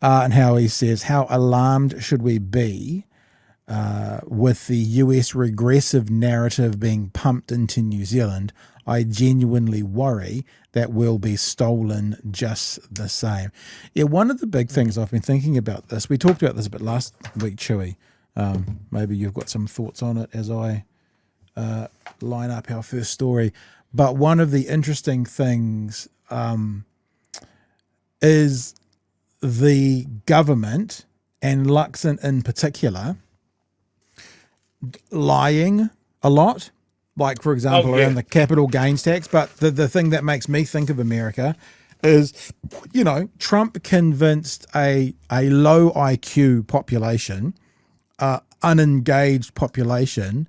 and how he says, how alarmed should we be with the US regressive narrative being pumped into New Zealand? I genuinely worry that we'll be stolen just the same. Yeah, one of the big things I've been thinking about this, we talked about this a bit last week, Chewie. Maybe you've got some thoughts on it as I line up our first story. But one of the interesting things is the government, and Luxon in particular, lying a lot. Like, for example, around the capital gains tax. But the thing that makes me think of America is, Trump convinced a low IQ population, unengaged population,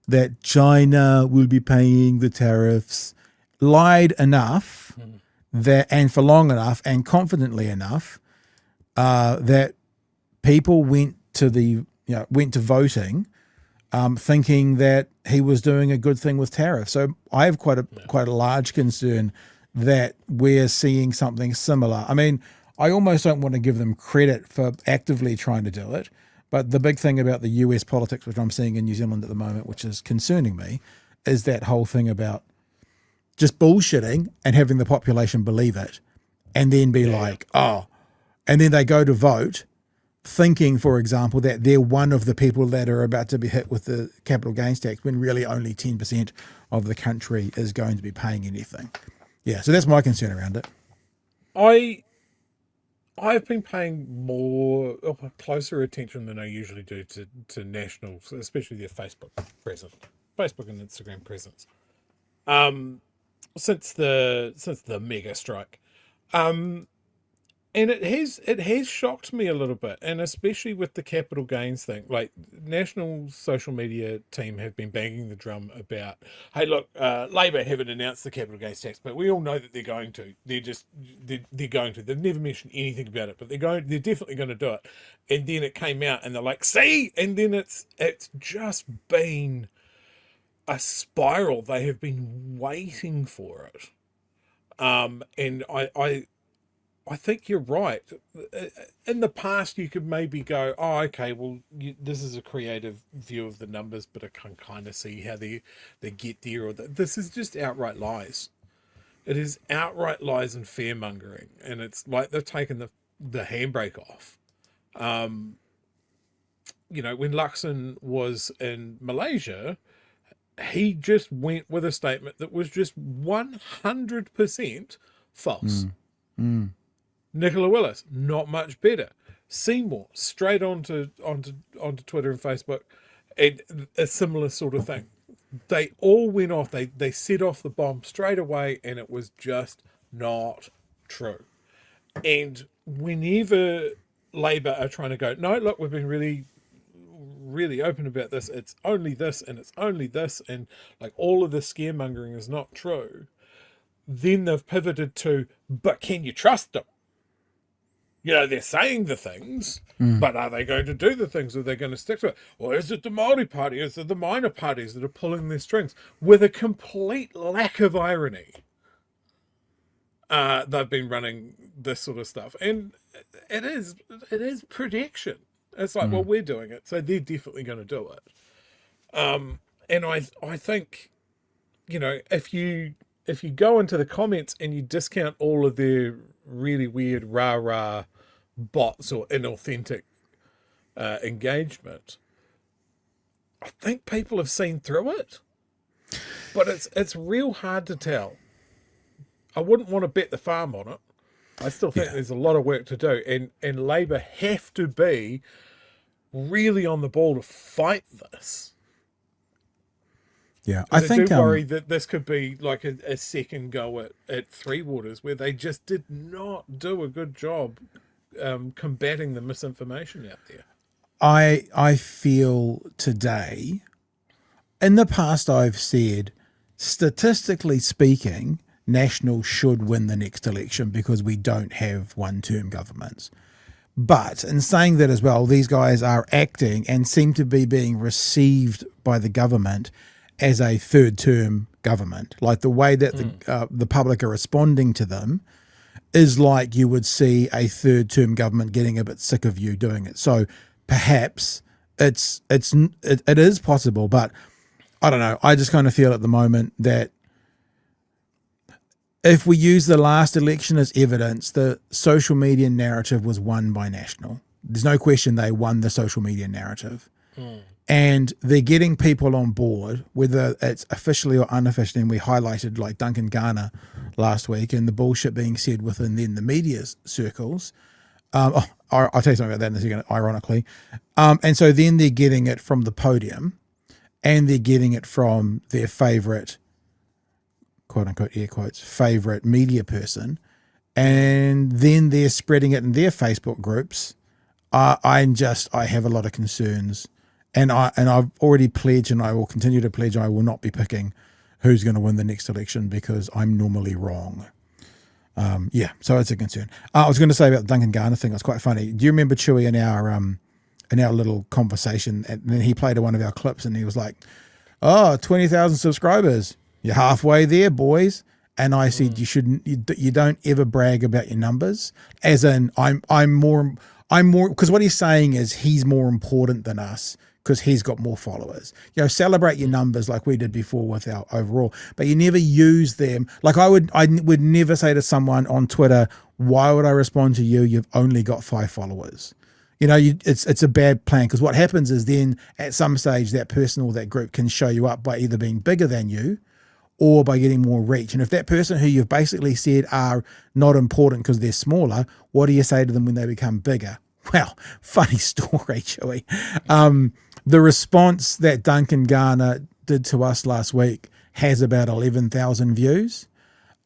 that China will be paying the tariffs, lied enough that, and for long enough and confidently enough, that people went to voting, thinking that he was doing a good thing with tariffs. So I have quite a large concern that we're seeing something similar. I mean, I almost don't want to give them credit for actively trying to do it, but the big thing about the US politics, which I'm seeing in New Zealand at the moment, which is concerning me, is that whole thing about just bullshitting and having the population believe it, and then be like, oh, and then they go to vote thinking, for example, that they're one of the people that are about to be hit with the capital gains tax, when really only 10% of the country is going to be paying anything. Yeah, so that's my concern around it. I've been paying closer attention than I usually do to nationals, especially their Facebook and Instagram presence, since the mega strike. And it has shocked me a little bit, and especially with the capital gains thing. Like, national social media team have been banging the drum about, hey, look, Labor haven't announced the capital gains tax, but we all know that they're going to. They're going to. They've never mentioned anything about it, but they're definitely going to do it. And then it came out, and they're like, see, and then it's just been a spiral. They have been waiting for it, and I think you're right. In the past, you could maybe go, oh, okay, well, this is a creative view of the numbers, but I can kind of see how they get there. Or this is just outright lies. It is outright lies and fear-mongering. And it's like they've taken the handbrake off. When Luxon was in Malaysia, he just went with a statement that was just 100% false. Nicola Willis, not much better. Seymour, straight onto Twitter and Facebook, and a similar sort of thing. They all went off. They set off the bomb straight away, and it was just not true. And whenever Labor are trying to go, no, look, we've been really, really open about this. It's only this, and it's only this, and like all of the scaremongering is not true. Then they've pivoted to, but can you trust them? They're saying the things, but are they going to do the things? Are they going to stick to it? Or is it the Māori Party? Is it the minor parties that are pulling their strings? With a complete lack of irony, they've been running this sort of stuff. And it is protection. It's like, well, we're doing it, so they're definitely going to do it. And I think, if you go into the comments and you discount all of their really weird rah-rah bots or inauthentic engagement, I think people have seen through it. But it's real hard to tell. I wouldn't want to bet the farm on it. I still think there's a lot of work to do, and Labor have to be really on the ball to fight this. Yeah, I think do worry that this could be like a second go at Three Waters, where they just did not do a good job combating the misinformation out there. I feel today, in the past I've said, statistically speaking, National should win the next election because we don't have one-term governments. But in saying that as well, these guys are acting and seem to be being received by the government as a third-term government. Like the way that the public are responding to them is like you would see a third term government getting a bit sick of you doing it. So perhaps it is possible, but I don't know. I just kind of feel at the moment that if we use the last election as evidence, the social media narrative was won by National. There's no question they won the social media narrative. And they're getting people on board, whether it's officially or unofficially. And we highlighted like Duncan Garner last week and the bullshit being said within then the media circles. I'll tell you something about that in a second, ironically. And so then they're getting it from the podium and they're getting it from their favorite, quote unquote, air quotes, favorite media person. And then they're spreading it in their Facebook groups. I have a lot of concerns. And I've already pledged, and I will continue to pledge, I will not be picking who's going to win the next election because I'm normally wrong. So it's a concern. I was going to say about the Duncan Garner thing. It was quite funny. Do you remember Chewie in our little conversation? And then he played one of our clips, and he was like, "Oh, 20,000 subscribers. You're halfway there, boys." And I said, you don't ever brag about your numbers. As in, I'm more, because what he's saying is he's more important than us because he's got more followers. Celebrate your numbers like we did before with our overall, but you never use them. Like I would never say to someone on Twitter, why would I respond to you? You've only got 5 followers. It's a bad plan, because what happens is then at some stage that person or that group can show you up by either being bigger than you or by getting more reach. And if that person who you've basically said are not important because they're smaller, what do you say to them when they become bigger? Well, funny story, Chewie. The response that Duncan Garner did to us last week has about 11,000 views.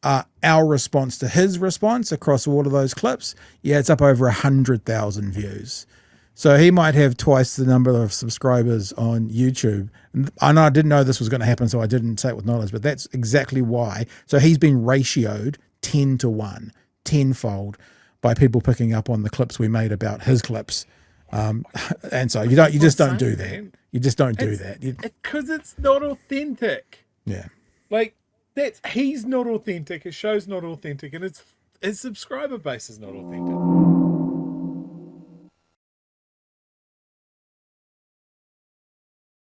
Our response to his response across all of those clips, it's up over 100,000 views. So he might have twice the number of subscribers on YouTube. And I didn't know this was going to happen, so I didn't say it with knowledge, but that's exactly why. So he's been ratioed 10 to 1, tenfold, by people picking up on the clips we made about his clips. And so you just don't do that. You just don't do that. Because it's not authentic. Yeah. Like, he's not authentic, his show's not authentic, and his subscriber base is not authentic.